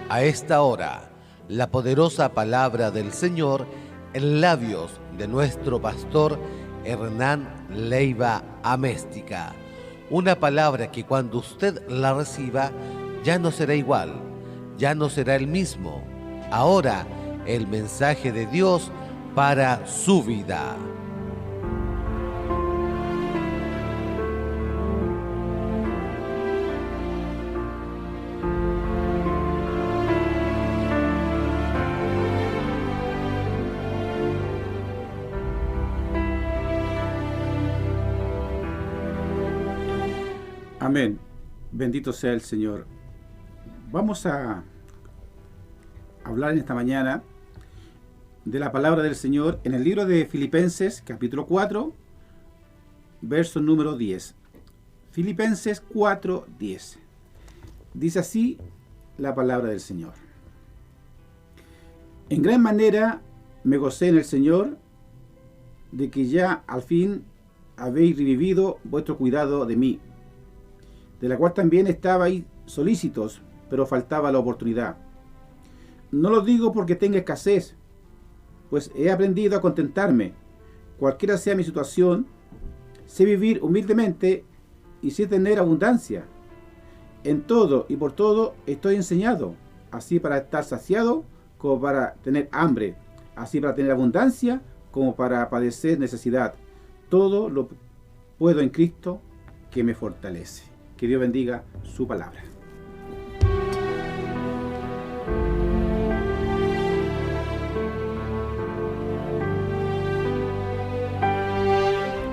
A esta hora, la poderosa palabra del Señor en labios de nuestro pastor Hernán Leiva Améstica. Una palabra que cuando usted la reciba ya no será igual, ya no será el mismo. Ahora, el mensaje de Dios para su vida. Amén. Bendito sea el Señor. Vamos a hablar en esta mañana de la palabra del Señor en el libro de Filipenses, capítulo 4, verso número 10. Filipenses 4, 10. Dice así la palabra del Señor. En gran manera me gocé en el Señor de que ya al fin habéis revivido vuestro cuidado de mí, de la cual también estabais solícitos, pero faltaba la oportunidad. No lo digo porque tenga escasez, pues he aprendido a contentarme, cualquiera sea mi situación, sé vivir humildemente y sé tener abundancia. En todo y por todo estoy enseñado, así para estar saciado como para tener hambre, así para tener abundancia como para padecer necesidad. Todo lo puedo en Cristo que me fortalece. Que Dios bendiga su palabra.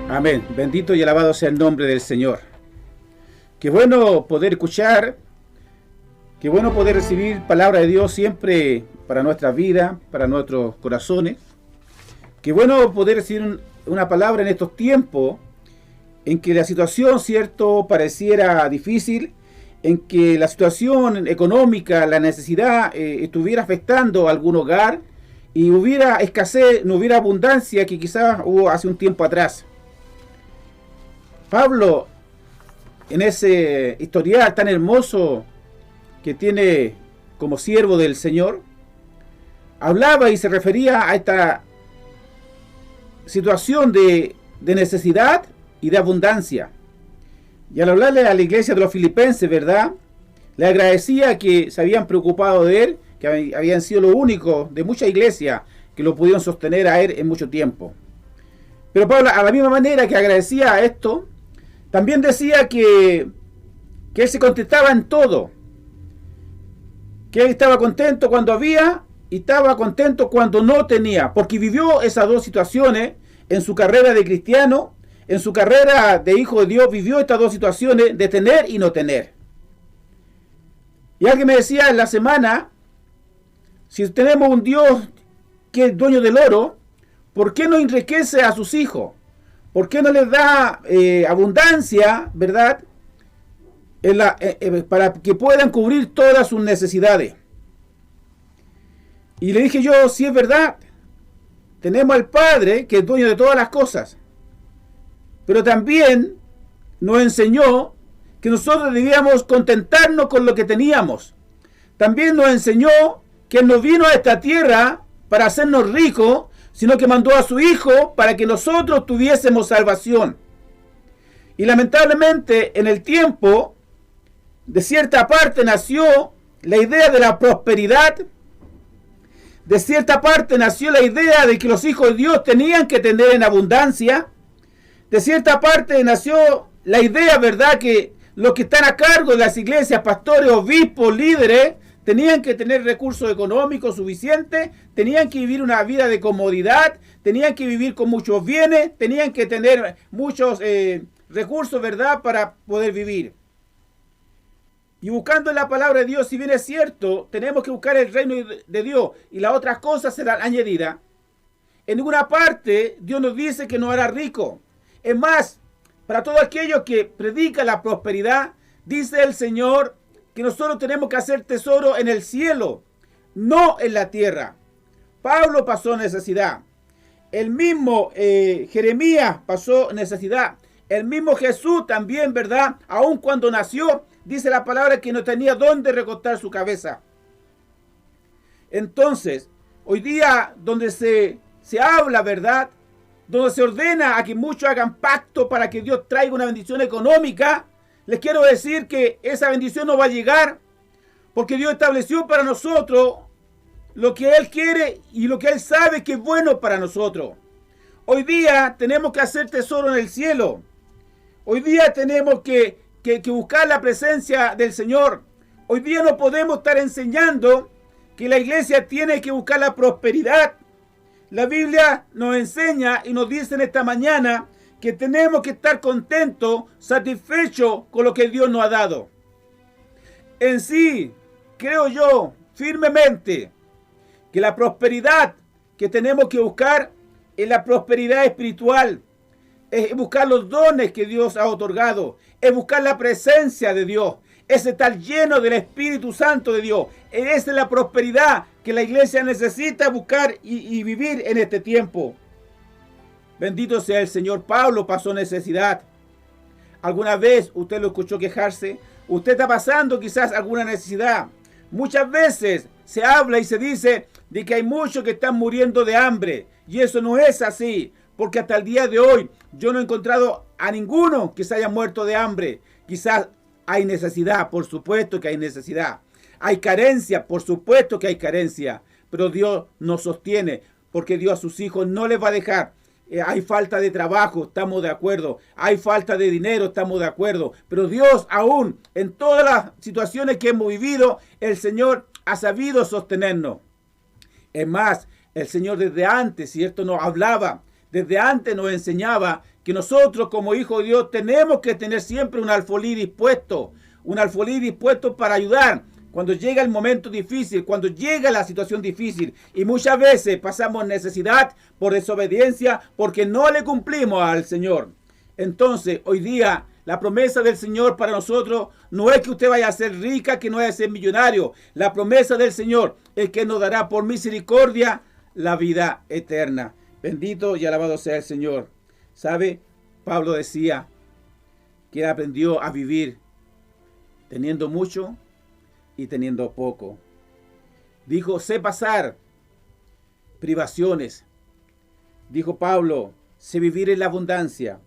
Amén. Bendito y alabado sea el nombre del Señor. Qué bueno poder escuchar, qué bueno poder recibir palabra de Dios siempre para nuestra vida, para nuestros corazones. Qué bueno poder recibir una palabra en estos tiempos en que la situación, cierto, pareciera difícil, en que la situación económica, la necesidad estuviera afectando a algún hogar y hubiera escasez, no hubiera abundancia que quizás hubo hace un tiempo atrás. Pablo, en ese historial tan hermoso que tiene como siervo del Señor, hablaba y se refería a esta situación de necesidad y de abundancia. Y al hablarle a la iglesia de los filipenses, ¿verdad?, le agradecía que se habían preocupado de él, que habían sido lo único de muchas iglesias que lo pudieron sostener a él en mucho tiempo. Pero Pablo, a la misma manera que agradecía esto, también decía que él se contentaba en todo, que él estaba contento cuando había y estaba contento cuando no tenía, porque vivió esas dos situaciones en su carrera de cristiano. En su carrera de hijo de Dios vivió estas dos situaciones de tener y no tener. Y alguien me decía en la semana, si tenemos un Dios que es dueño del oro, ¿por qué no enriquece a sus hijos? ¿Por qué no les da abundancia, verdad? Para que puedan cubrir todas sus necesidades. Y le dije yo, si es verdad, tenemos al Padre que es dueño de todas las cosas. Pero también nos enseñó que nosotros debíamos contentarnos con lo que teníamos. También nos enseñó que Él no vino a esta tierra para hacernos ricos, sino que mandó a su Hijo para que nosotros tuviésemos salvación. Y lamentablemente en el tiempo, de cierta parte nació la idea de la prosperidad. De cierta parte nació la idea de que los hijos de Dios tenían que tener en abundancia. De cierta parte nació la idea, ¿verdad?, que los que están a cargo de las iglesias, pastores, obispos, líderes, tenían que tener recursos económicos suficientes, tenían que vivir una vida de comodidad, tenían que vivir con muchos bienes, tenían que tener muchos recursos, ¿verdad?, para poder vivir. Y buscando en la palabra de Dios, si bien es cierto, tenemos que buscar el reino de Dios y las otras cosas serán añadidas. En ninguna parte Dios nos dice que nos hará rico. Es más, para todo aquello que predica la prosperidad, dice el Señor que nosotros tenemos que hacer tesoro en el cielo, no en la tierra. Pablo pasó necesidad. El mismo Jeremías pasó necesidad. El mismo Jesús también, ¿verdad? Aun cuando nació, dice la palabra que no tenía dónde recostar su cabeza. Entonces, hoy día donde se habla, ¿verdad?, donde se ordena a que muchos hagan pacto para que Dios traiga una bendición económica, les quiero decir que esa bendición no va a llegar, porque Dios estableció para nosotros lo que Él quiere y lo que Él sabe que es bueno para nosotros. Hoy día tenemos que hacer tesoro en el cielo. Hoy día tenemos que buscar la presencia del Señor. Hoy día no podemos estar enseñando que la iglesia tiene que buscar la prosperidad. La Biblia nos enseña y nos dice en esta mañana que tenemos que estar contentos, satisfechos con lo que Dios nos ha dado. En sí, creo yo firmemente que la prosperidad que tenemos que buscar es la prosperidad espiritual. Es buscar los dones que Dios ha otorgado. Es buscar la presencia de Dios. Es estar lleno del Espíritu Santo de Dios. Esa es la prosperidad que la iglesia necesita buscar y vivir en este tiempo. Bendito sea el Señor. Pablo pasó necesidad. ¿Alguna vez usted lo escuchó quejarse? Usted está pasando quizás alguna necesidad. Muchas veces se habla y se dice de que hay muchos que están muriendo de hambre. Y eso no es así. Porque hasta el día de hoy yo no he encontrado a ninguno que se haya muerto de hambre. Quizás hay necesidad, por supuesto que hay necesidad. Hay carencia, por supuesto que hay carencia. Pero Dios nos sostiene, porque Dios a sus hijos no les va a dejar. Hay falta de trabajo, estamos de acuerdo. Hay falta de dinero, estamos de acuerdo. Pero Dios aún, en todas las situaciones que hemos vivido, el Señor ha sabido sostenernos. Es más, el Señor desde antes, ¿cierto?, nos hablaba. Desde antes nos enseñaba que nosotros como hijos de Dios tenemos que tener siempre un alfolí dispuesto para ayudar cuando llega el momento difícil, cuando llega la situación difícil. Y muchas veces pasamos necesidad por desobediencia porque no le cumplimos al Señor. Entonces, hoy día, la promesa del Señor para nosotros no es que usted vaya a ser rica, que no vaya a ser millonario. La promesa del Señor es que nos dará por misericordia la vida eterna. Bendito y alabado sea el Señor. ¿Sabe? Pablo decía que él aprendió a vivir teniendo mucho y teniendo poco. Dijo, sé pasar privaciones. Dijo Pablo, sé vivir en la abundancia.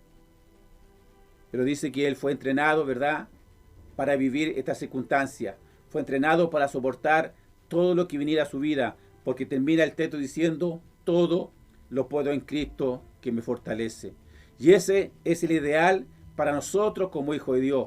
Pero dice que él fue entrenado, ¿verdad?, para vivir esta circunstancia. Fue entrenado para soportar todo lo que viniera a su vida. Porque termina el texto diciendo, todo lo puedo en Cristo que me fortalece. Y ese es el ideal para nosotros como hijos de Dios.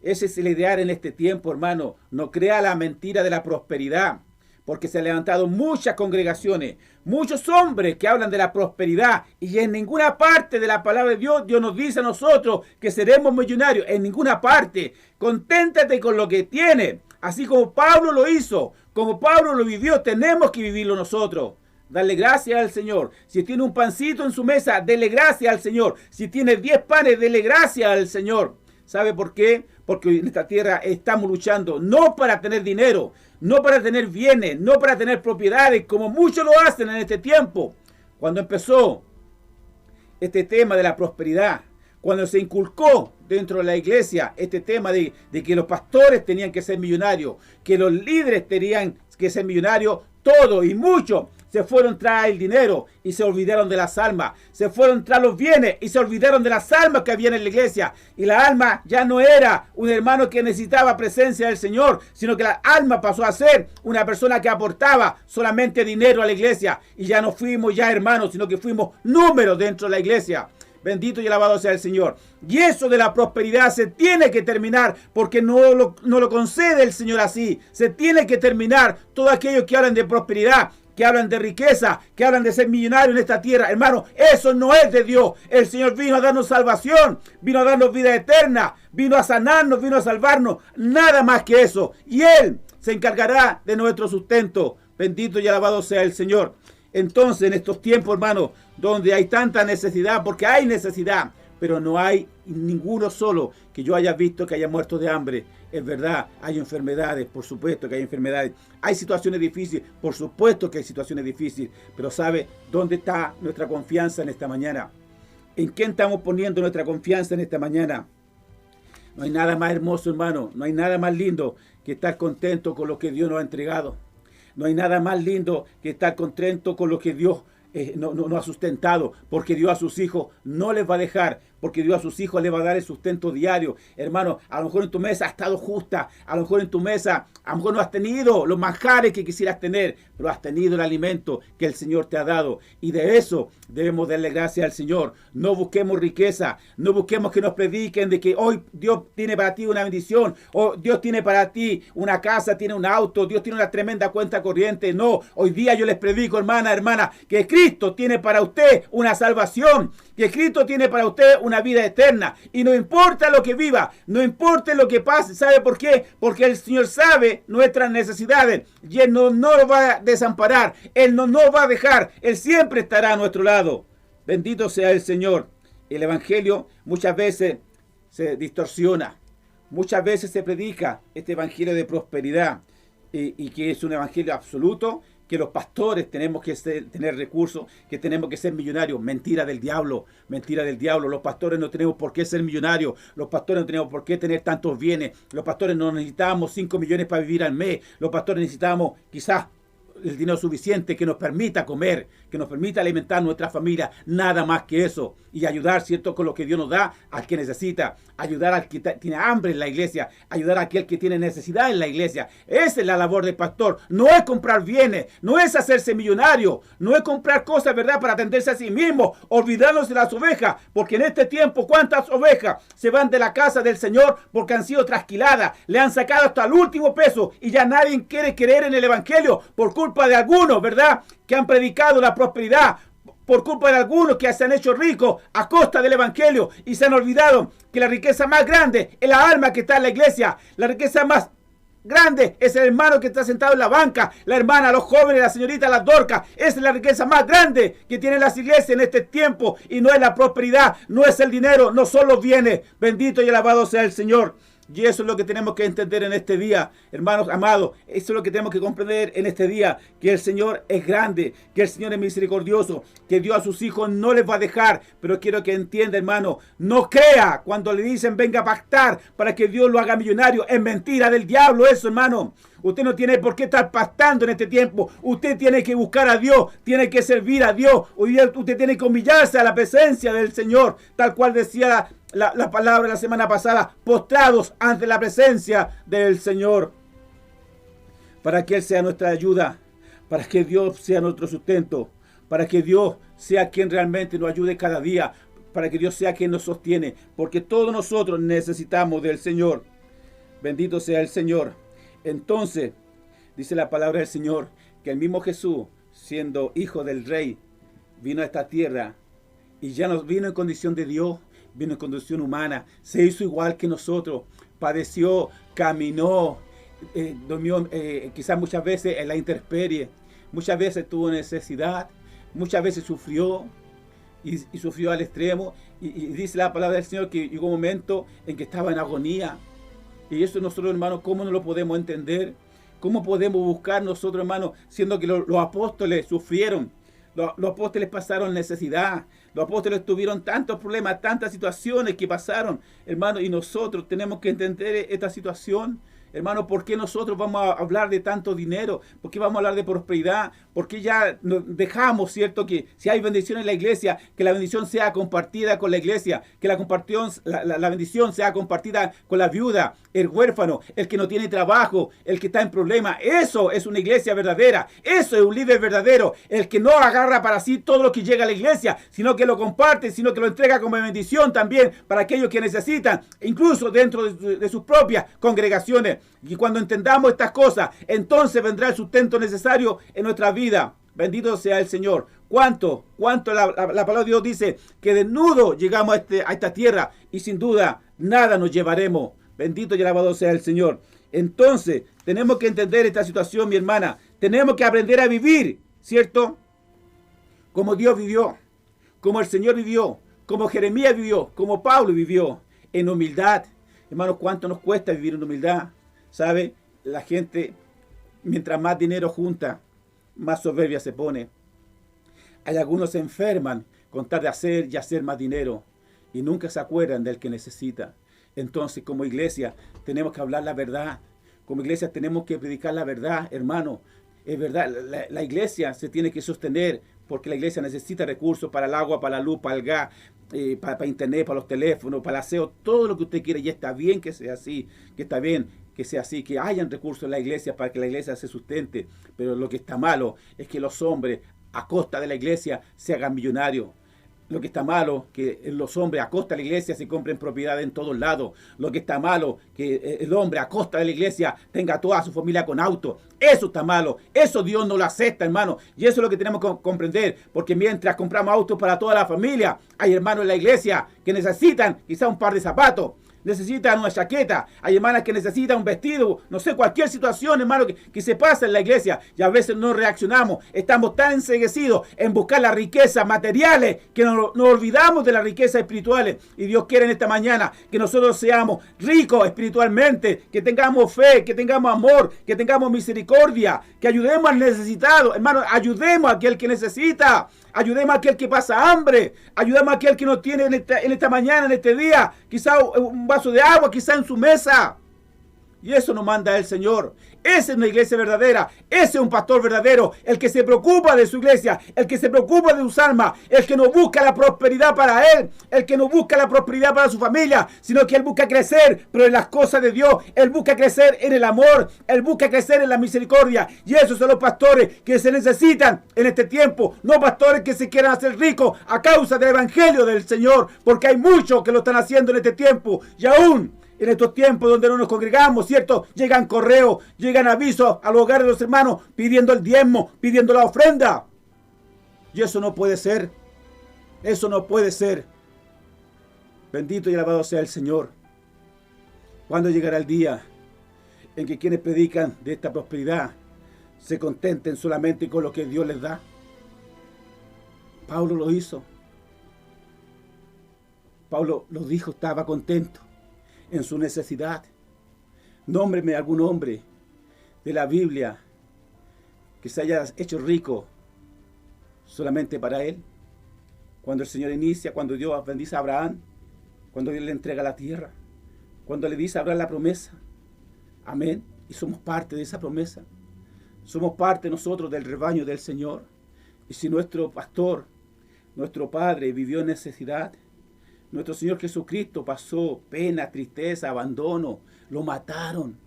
Ese es el ideal en este tiempo, hermano. No crea la mentira de la prosperidad, porque se han levantado muchas congregaciones, muchos hombres que hablan de la prosperidad, y en ninguna parte de la palabra de Dios, Dios nos dice a nosotros que seremos millonarios. En ninguna parte. Conténtate con lo que tienes. Así como Pablo lo hizo, como Pablo lo vivió, tenemos que vivirlo nosotros. Darle gracias al Señor. Si tiene un pancito en su mesa, dele gracias al Señor. Si tiene 10 panes, dele gracias al Señor. ¿Sabe por qué? Porque en esta tierra estamos luchando no para tener dinero, no para tener bienes, no para tener propiedades, como muchos lo hacen en este tiempo. Cuando empezó este tema de la prosperidad, cuando se inculcó dentro de la iglesia este tema de que los pastores tenían que ser millonarios, que los líderes tenían que ser millonarios, todos y muchos se fueron tras el dinero y se olvidaron de las almas. Se fueron tras los bienes y se olvidaron de las almas que había en la iglesia. Y la alma ya no era un hermano que necesitaba presencia del Señor, sino que la alma pasó a ser una persona que aportaba solamente dinero a la iglesia. Y ya no fuimos ya hermanos, sino que fuimos números dentro de la iglesia. Bendito y alabado sea el Señor. Y eso de la prosperidad se tiene que terminar, porque no lo concede el Señor así. Se tiene que terminar. Todos aquellos que hablan de prosperidad, que hablan de riqueza, que hablan de ser millonario en esta tierra, hermano, eso no es de Dios. El Señor vino a darnos salvación, vino a darnos vida eterna, vino a sanarnos, vino a salvarnos, nada más que eso. Y Él se encargará de nuestro sustento. Bendito y alabado sea el Señor. Entonces, en estos tiempos, hermano, donde hay tanta necesidad, porque hay necesidad, pero no hay ninguno solo que yo haya visto que haya muerto de hambre. Es verdad, hay enfermedades, por supuesto que hay enfermedades. Hay situaciones difíciles, por supuesto que hay situaciones difíciles. Pero ¿sabe dónde está nuestra confianza en esta mañana? ¿En quién estamos poniendo nuestra confianza en esta mañana? No hay nada más hermoso, hermano. No hay nada más lindo que estar contento con lo que Dios nos ha entregado. No hay nada más lindo que estar contento con lo que Dios no ha sustentado, porque Dios a sus hijos no les va a dejar, porque Dios a sus hijos les va a dar el sustento diario. Hermano, a lo mejor en tu mesa ha estado justa, a lo mejor en tu mesa, a lo mejor no has tenido los manjares que quisieras tener, pero has tenido el alimento que el Señor te ha dado, y de eso debemos darle gracias al Señor. No busquemos riqueza, no busquemos que nos prediquen de que hoy Dios tiene para ti una bendición, o Dios tiene para ti una casa, tiene un auto, Dios tiene una tremenda cuenta corriente. No, hoy día yo les predico, hermana, que Cristo tiene para usted una salvación, que Cristo tiene para usted una vida eterna, y no importa lo que viva, no importa lo que pase. ¿Sabe por qué? Porque el Señor sabe nuestras necesidades, y Él no nos va a desamparar, Él no nos va a dejar, Él siempre estará a nuestro lado. Bendito sea el Señor. El evangelio muchas veces se distorsiona, muchas veces se predica este evangelio de prosperidad, y que es un evangelio absoluto, que los pastores tenemos que tener recursos, que tenemos que ser millonarios. Mentira del diablo, mentira del diablo. Los pastores no tenemos por qué ser millonarios, los pastores no tenemos por qué tener tantos bienes, los pastores no necesitamos 5 millones para vivir al mes, los pastores necesitamos quizás el dinero suficiente que nos permita comer, que nos permita alimentar nuestra familia, nada más que eso, y ayudar, ¿cierto?, con lo que Dios nos da al que necesita, ayudar al que tiene hambre en la iglesia, ayudar a aquel que tiene necesidad en la iglesia. Esa es la labor del pastor. No es comprar bienes, no es hacerse millonario, no es comprar cosas, ¿verdad?, para atenderse a sí mismo, olvidarnos de las ovejas, porque en este tiempo, ¿cuántas ovejas se van de la casa del Señor porque han sido trasquiladas, le han sacado hasta el último peso, y ya nadie quiere creer en el evangelio por culpa de algunos, ¿verdad?, que han predicado la prosperidad, por culpa de algunos que se han hecho ricos a costa del evangelio, y se han olvidado que la riqueza más grande es la alma que está en la iglesia. La riqueza más grande es el hermano que está sentado en la banca, la hermana, los jóvenes, la señorita, las dorcas. Esa es la riqueza más grande que tienen las iglesias en este tiempo, y no es la prosperidad, no es el dinero, no son los bienes. Bendito y alabado sea el Señor. Y eso es lo que tenemos que entender en este día, hermanos amados. Eso es lo que tenemos que comprender en este día, que el Señor es grande, que el Señor es misericordioso, que Dios a sus hijos no les va a dejar. Pero quiero que entienda, hermano, no crea cuando le dicen venga a pactar para que Dios lo haga millonario. Es mentira del diablo eso, hermano. Usted no tiene por qué estar pactando en este tiempo. Usted tiene que buscar a Dios, tiene que servir a Dios. Hoy día usted tiene que humillarse a la presencia del Señor, tal cual decía la palabra la semana pasada, postrados ante la presencia del Señor, para que Él sea nuestra ayuda, para que Dios sea nuestro sustento, para que Dios sea quien realmente nos ayude cada día, para que Dios sea quien nos sostiene, porque todos nosotros necesitamos del Señor. Bendito sea el Señor. Entonces, dice la palabra del Señor, que el mismo Jesús, siendo hijo del Rey, vino a esta tierra, y ya nos vino en condición de Dios, vino en condición humana, se hizo igual que nosotros, padeció, caminó, durmió quizás muchas veces en la intemperie, muchas veces tuvo necesidad, muchas veces sufrió, y sufrió al extremo, y dice la palabra del Señor que llegó un momento en que estaba en agonía. Y eso nosotros, hermanos, ¿cómo no lo podemos entender? ¿Cómo podemos buscar nosotros, hermanos, siendo que los apóstoles sufrieron? Los apóstoles pasaron necesidad, los apóstoles tuvieron tantos problemas, tantas situaciones que pasaron, hermano, y nosotros tenemos que entender esta situación. Hermano, ¿por qué nosotros vamos a hablar de tanto dinero? ¿Por qué vamos a hablar de prosperidad? ¿Por qué ya nos dejamos, cierto, que si hay bendición en la iglesia, que la bendición sea compartida con la iglesia, que la bendición sea compartida con la viuda, el huérfano, el que no tiene trabajo, el que está en problemas? Eso es una iglesia verdadera, eso es un líder verdadero, el que no agarra para sí todo lo que llega a la iglesia, sino que lo comparte, sino que lo entrega como bendición también para aquellos que necesitan, incluso dentro de sus propias congregaciones. Y cuando entendamos estas cosas, entonces vendrá el sustento necesario en nuestra vida. Bendito sea el Señor. ¿Cuánto la palabra de Dios dice que desnudo llegamos a esta tierra, y sin duda nada nos llevaremos? Bendito y alabado sea el Señor. Entonces tenemos que entender esta situación, mi hermana. Tenemos que aprender a vivir, ¿cierto?, como Dios vivió, como el Señor vivió, como Jeremías vivió, como Pablo vivió, en humildad. Hermanos, ¿cuánto nos cuesta vivir en humildad? ¿Sabe? La gente, mientras más dinero junta, más soberbia se pone. Hay algunos que se enferman con tal de hacer y hacer más dinero, y nunca se acuerdan del que necesita. Entonces, como iglesia, tenemos que hablar la verdad. Como iglesia tenemos que predicar la verdad, hermano. Es verdad, la iglesia se tiene que sostener porque la iglesia necesita recursos para el agua, para la luz, para el gas, para internet, para los teléfonos, para el aseo, todo lo que usted quiere. Y está bien que sea así, que está bien que sea así, que hayan recursos en la iglesia para que la iglesia se sustente. Pero lo que está malo es que los hombres a costa de la iglesia se hagan millonarios. Lo que está malo, que los hombres a costa de la iglesia se compren propiedad en todos lados. Lo que está malo, que el hombre a costa de la iglesia tenga toda su familia con auto. Eso está malo. Eso Dios no lo acepta, hermano. Y eso es lo que tenemos que comprender. Porque mientras compramos autos para toda la familia, hay hermanos en la iglesia que necesitan quizá un par de zapatos. Necesitan una chaqueta, hay hermanas que necesitan un vestido, no sé, cualquier situación, hermano, que se pasa en la iglesia, y a veces no reaccionamos, estamos tan enceguecidos en buscar las riquezas materiales que nos olvidamos de las riquezas espirituales. Y Dios quiere en esta mañana que nosotros seamos ricos espiritualmente, que tengamos fe, que tengamos amor, que tengamos misericordia, que ayudemos al necesitado, hermano, ayudemos a aquel que necesita. Ayudemos a aquel que pasa hambre. Ayudemos a aquel que no tiene en esta mañana, en este día, quizá un vaso de agua, quizá en su mesa. Y eso nos manda el Señor. Esa es una iglesia verdadera. Ese es un pastor verdadero. El que se preocupa de su iglesia. El que se preocupa de sus almas. El que no busca la prosperidad para él. El que no busca la prosperidad para su familia. Sino que él busca crecer, pero en las cosas de Dios. Él busca crecer en el amor. Él busca crecer en la misericordia. Y esos son los pastores que se necesitan en este tiempo. No pastores que se quieran hacer ricos a causa del evangelio del Señor. Porque hay muchos que lo están haciendo en este tiempo. Y aún en estos tiempos donde no nos congregamos, ¿cierto? Llegan correos, llegan avisos a los hogares de los hermanos pidiendo el diezmo, pidiendo la ofrenda. Y eso no puede ser. Eso no puede ser. Bendito y alabado sea el Señor. ¿Cuándo llegará el día en que quienes predican de esta prosperidad se contenten solamente con lo que Dios les da? Pablo lo hizo. Pablo lo dijo, estaba contento en su necesidad. Nómbreme algún hombre de la Biblia que se haya hecho rico solamente para él. Cuando el Señor inicia, cuando Dios bendice a Abraham, cuando Dios le entrega la tierra, cuando le dice a Abraham la promesa. Amén. Y somos parte de esa promesa. Somos parte nosotros del rebaño del Señor. Y si nuestro pastor, nuestro padre vivió en necesidad, nuestro Señor Jesucristo pasó pena, tristeza, abandono, lo mataron.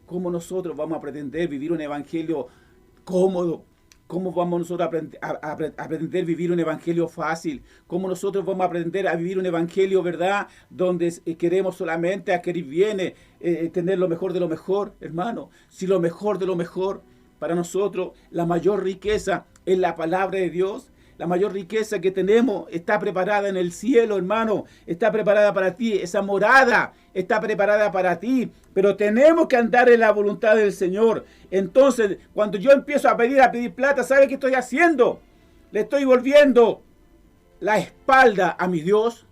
¿Cómo nosotros vamos a pretender vivir un evangelio cómodo? ¿Cómo vamos nosotros a aprender a vivir un evangelio fácil? ¿Cómo nosotros vamos a aprender a vivir un evangelio, verdad, donde queremos solamente adquirir bienes, tener lo mejor de lo mejor, hermano? Si lo mejor de lo mejor, para nosotros la mayor riqueza es la palabra de Dios. La mayor riqueza que tenemos está preparada en el cielo, hermano. Está preparada para ti. Esa morada está preparada para ti. Pero tenemos que andar en la voluntad del Señor. Entonces, cuando yo empiezo a pedir plata, ¿sabe qué estoy haciendo? Le estoy volviendo la espalda a mi Dios.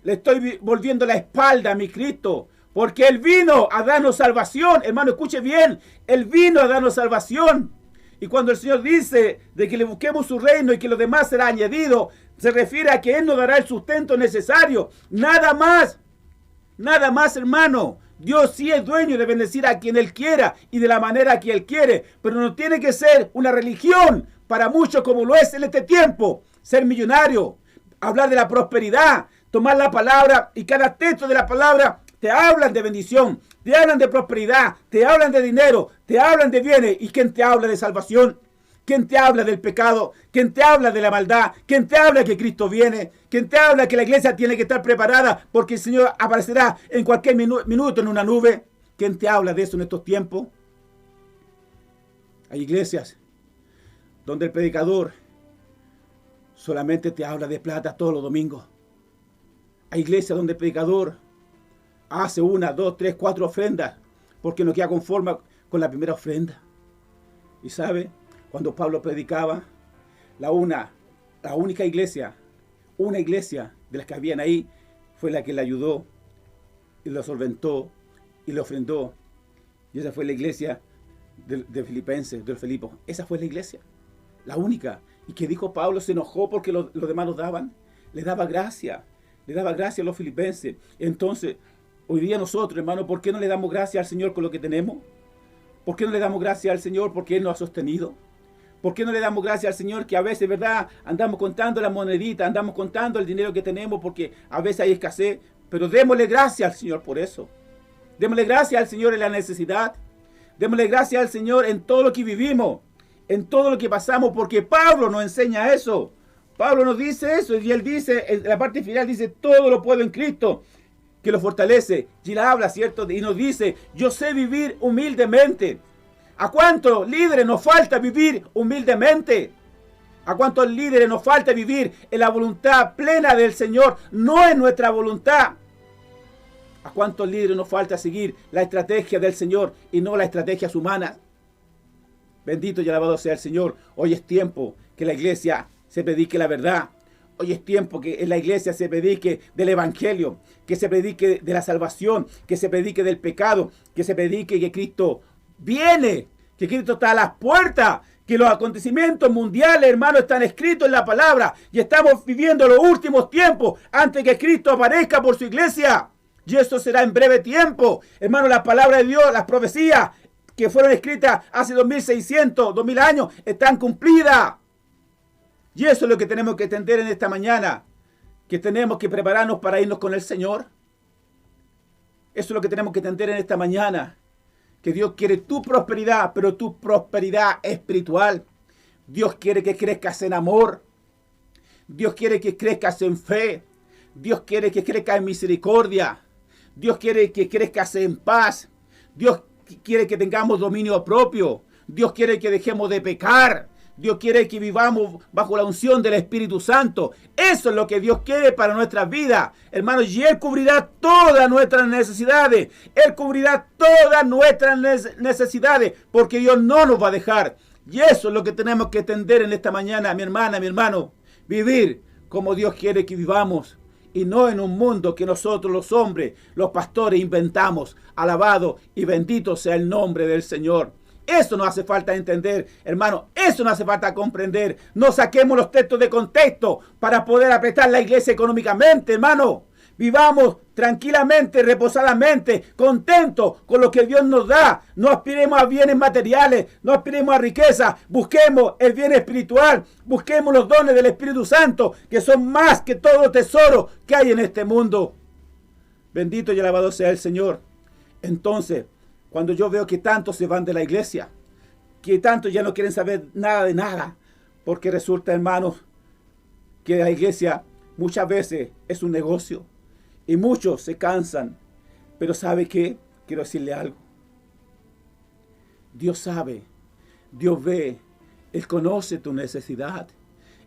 Le estoy volviendo la espalda a mi Cristo. Porque Él vino a darnos salvación. Hermano, escuche bien. Él vino a darnos salvación. Y cuando el Señor dice de que le busquemos su reino y que lo demás será añadido, se refiere a que Él nos dará el sustento necesario. Nada más. Nada más, hermano. Dios sí es dueño de bendecir a quien Él quiera y de la manera que Él quiere. Pero no tiene que ser una religión para muchos como lo es en este tiempo. Ser millonario, hablar de la prosperidad, tomar la palabra y cada texto de la palabra te hablan de bendición, te hablan de prosperidad, te hablan de dinero, te hablan de bienes. ¿Y quién te habla de salvación? ¿Quién te habla del pecado? ¿Quién te habla de la maldad? ¿Quién te habla que Cristo viene? ¿Quién te habla que la iglesia tiene que estar preparada porque el Señor aparecerá en cualquier minuto en una nube? ¿Quién te habla de eso en estos tiempos? Hay iglesias donde el predicador solamente te habla de plata todos los domingos. Hay iglesias donde el predicador hace 1, 2, 3, 4 ofrendas porque no queda conforme con la primera ofrenda. Y sabe, cuando Pablo predicaba, la única iglesia, una iglesia de las que habían ahí, fue la que le ayudó y lo solventó y le ofrendó. Y esa fue la iglesia de Filipenses, de Filipos. Esa fue la iglesia, la única. Y que dijo Pablo, se enojó porque los demás nos daban. Le daba gracia a los filipenses. Entonces, hoy día nosotros, hermano, ¿por qué no le damos gracias al Señor con lo que tenemos? ¿Por qué no le damos gracias al Señor porque Él nos ha sostenido? ¿Por qué no le damos gracias al Señor que a veces, verdad, andamos contando la monedita, andamos contando el dinero que tenemos porque a veces hay escasez? Pero démosle gracias al Señor por eso. Démosle gracias al Señor en la necesidad. Démosle gracias al Señor en todo lo que vivimos, en todo lo que pasamos, porque Pablo nos enseña eso. Pablo nos dice eso y él dice, en la parte final dice, todo lo puedo en Cristo que lo fortalece. Y él habla, ¿cierto? Y nos dice, yo sé vivir humildemente. ¿A cuántos líderes nos falta vivir humildemente? ¿A cuántos líderes nos falta vivir en la voluntad plena del Señor, no en nuestra voluntad? ¿A cuántos líderes nos falta seguir la estrategia del Señor y no las estrategias humanas? Bendito y alabado sea el Señor. Hoy es tiempo que la iglesia se predique la verdad. Hoy es tiempo que en la iglesia se predique del evangelio, que se predique de la salvación, que se predique del pecado, que se predique que Cristo viene, que Cristo está a las puertas, que los acontecimientos mundiales, hermanos, están escritos en la palabra y estamos viviendo los últimos tiempos antes que Cristo aparezca por su iglesia. Y eso será en breve tiempo. Hermanos, la palabra de Dios, las profecías que fueron escritas hace 2600, 2000 años, están cumplidas. Y eso es lo que tenemos que entender en esta mañana, que tenemos que prepararnos para irnos con el Señor. Eso es lo que tenemos que entender en esta mañana, que Dios quiere tu prosperidad, pero tu prosperidad espiritual. Dios quiere que crezcas en amor. Dios quiere que crezcas en fe. Dios quiere que crezcas en misericordia. Dios quiere que crezcas en paz. Dios quiere que tengamos dominio propio. Dios quiere que dejemos de pecar. Dios quiere que vivamos bajo la unción del Espíritu Santo. Eso es lo que Dios quiere para nuestras vidas, hermanos. Y Él cubrirá todas nuestras necesidades. Él cubrirá todas nuestras necesidades, porque Dios no nos va a dejar. Y eso es lo que tenemos que entender en esta mañana, mi hermana, mi hermano. Vivir como Dios quiere que vivamos. Y no en un mundo que nosotros los hombres, los pastores, inventamos. Alabado y bendito sea el nombre del Señor. Eso nos hace falta entender, hermano. Eso nos hace falta comprender. No saquemos los textos de contexto para poder apretar la iglesia económicamente, hermano. Vivamos tranquilamente, reposadamente, contentos con lo que Dios nos da. No aspiremos a bienes materiales, no aspiremos a riqueza. Busquemos el bien espiritual. Busquemos los dones del Espíritu Santo, que son más que todo tesoro que hay en este mundo. Bendito y alabado sea el Señor. Entonces, cuando yo veo que tantos se van de la iglesia, que tantos ya no quieren saber nada de nada, porque resulta, hermanos, que la iglesia muchas veces es un negocio y muchos se cansan. Pero ¿sabe qué? Quiero decirle algo. Dios sabe, Dios ve, Él conoce tu necesidad.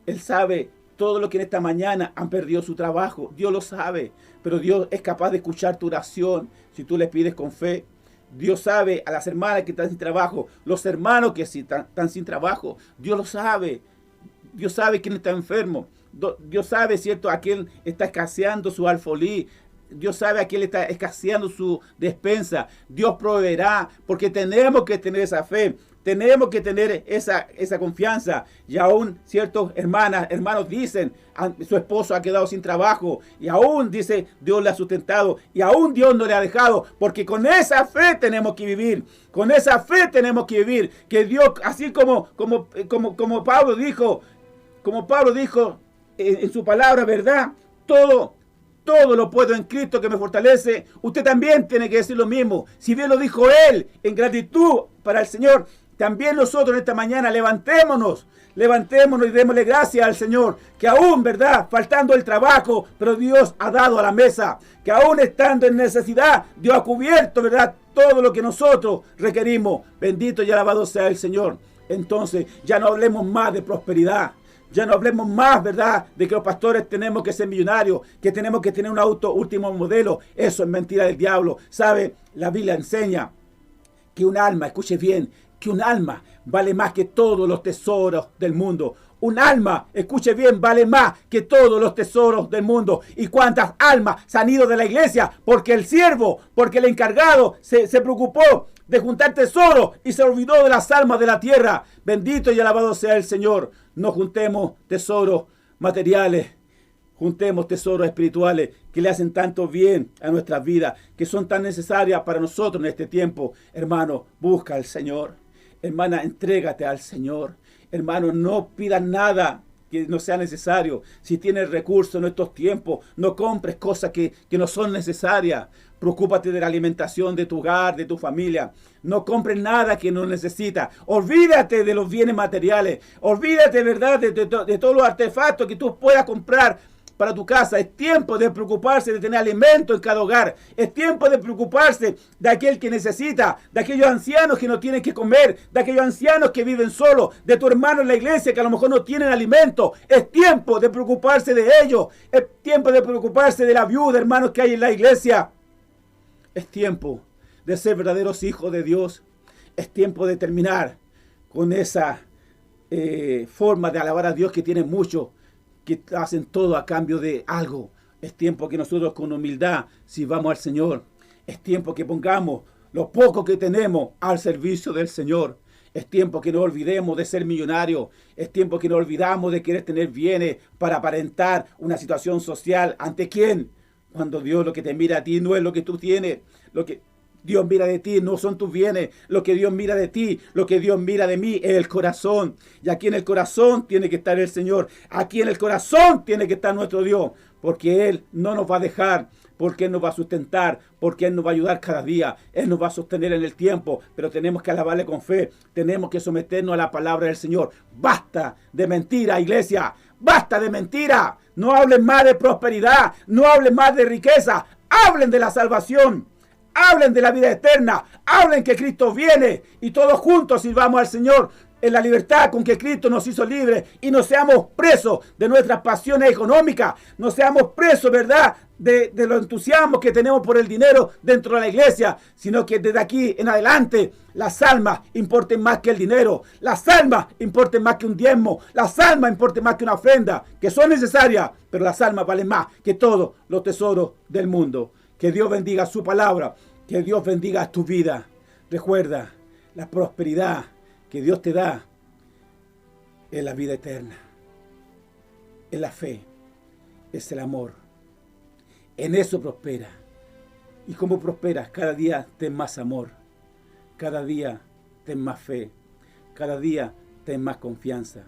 Él sabe todo lo que en esta mañana han perdido su trabajo. Dios lo sabe, pero Dios es capaz de escuchar tu oración si tú le pides con fe. Dios sabe a las hermanas que están sin trabajo, los hermanos que están sin trabajo. Dios lo sabe. Dios sabe quién está enfermo. Dios sabe, ¿cierto?, a quién está escaseando su alfolí. Dios sabe a quién le está escaseando su despensa. Dios proveerá, porque tenemos que tener esa fe. Tenemos que tener esa confianza. Y aún ciertos hermanos dicen, su esposo ha quedado sin trabajo. Y aún dice, Dios le ha sustentado. Y aún Dios no le ha dejado. Porque con esa fe tenemos que vivir. Con esa fe tenemos que vivir. Que Dios, así como Pablo dijo, en su palabra, ¿verdad? Todo lo puedo en Cristo que me fortalece. Usted también tiene que decir lo mismo. Si bien lo dijo Él en gratitud para el Señor, también nosotros en esta mañana levantémonos y démosle gracias al Señor, que aún, ¿verdad?, faltando el trabajo, pero Dios ha dado a la mesa, que aún estando en necesidad, Dios ha cubierto, ¿verdad?, todo lo que nosotros requerimos. Bendito y alabado sea el Señor. Entonces, ya no hablemos más de prosperidad. Ya no hablemos más, ¿verdad?, de que los pastores tenemos que ser millonarios, que tenemos que tener un auto último modelo. Eso es mentira del diablo. ¿Sabe? La Biblia enseña que un alma, escuche bien, que un alma vale más que todos los tesoros del mundo. Un alma, escuche bien, vale más que todos los tesoros del mundo. ¿Y cuántas almas se han ido de la iglesia? Porque el siervo, porque el encargado se preocupó de juntar tesoros y se olvidó de las almas de la tierra. Bendito y alabado sea el Señor. No juntemos tesoros materiales. Juntemos tesoros espirituales que le hacen tanto bien a nuestras vidas, que son tan necesarias para nosotros en este tiempo. Hermano, busca al Señor. Hermana, entrégate al Señor. Hermano, no pidas nada que no sea necesario. Si tienes recursos en estos tiempos, no compres cosas que no son necesarias. Preocúpate de la alimentación de tu hogar, de tu familia. No compres nada que no necesitas. Olvídate de los bienes materiales. Olvídate, ¿verdad?, de todos los artefactos que tú puedas comprar para tu casa. Es tiempo de preocuparse de tener alimento en cada hogar. Es tiempo de preocuparse de aquel que necesita, de aquellos ancianos que no tienen que comer, de aquellos ancianos que viven solos, de tu hermano en la iglesia que a lo mejor no tienen alimento. Es tiempo de preocuparse de ellos. Es tiempo de preocuparse de la viuda, hermanos, que hay en la iglesia. Es tiempo de ser verdaderos hijos de Dios. Es tiempo de terminar con esa forma de alabar a Dios que tiene mucho, que hacen todo a cambio de algo. Es tiempo que nosotros con humildad sirvamos al Señor. Es tiempo que pongamos lo poco que tenemos al servicio del Señor. Es tiempo que no olvidemos de ser millonarios. Es tiempo que no olvidamos de querer tener bienes para aparentar una situación social. ¿Ante quién? Cuando Dios lo que te mira a ti no es lo que tú tienes. Lo que Dios mira de ti no son tus bienes. Lo que Dios mira de ti, lo que Dios mira de mí es el corazón. Y aquí en el corazón tiene que estar el Señor. Aquí en el corazón tiene que estar nuestro Dios. Porque Él no nos va a dejar. Porque Él nos va a sustentar. Porque Él nos va a ayudar cada día. Él nos va a sostener en el tiempo. Pero tenemos que alabarle con fe. Tenemos que someternos a la palabra del Señor. Basta de mentira, iglesia. Basta de mentira. No hablen más de prosperidad. No hablen más de riqueza. Hablen de la salvación. Hablen de la vida eterna. Hablen que Cristo viene. Y todos juntos sirvamos al Señor en la libertad con que Cristo nos hizo libres. Y no seamos presos de nuestras pasiones económicas. No seamos presos, ¿verdad?, de los entusiasmos que tenemos por el dinero dentro de la iglesia. Sino que desde aquí en adelante las almas importen más que el dinero. Las almas importen más que un diezmo. Las almas importen más que una ofrenda. Que son necesarias, pero las almas valen más que todos los tesoros del mundo. Que Dios bendiga su palabra. Que Dios bendiga tu vida. Recuerda, la prosperidad que Dios te da es la vida eterna. Es la fe. Es el amor. En eso prospera. ¿Y cómo prosperas? Cada día ten más amor. Cada día ten más fe. Cada día ten más confianza.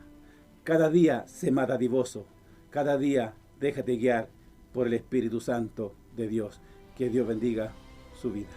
Cada día sé más dadivoso. Cada día déjate guiar por el Espíritu Santo de Dios. Que Dios bendiga su vida.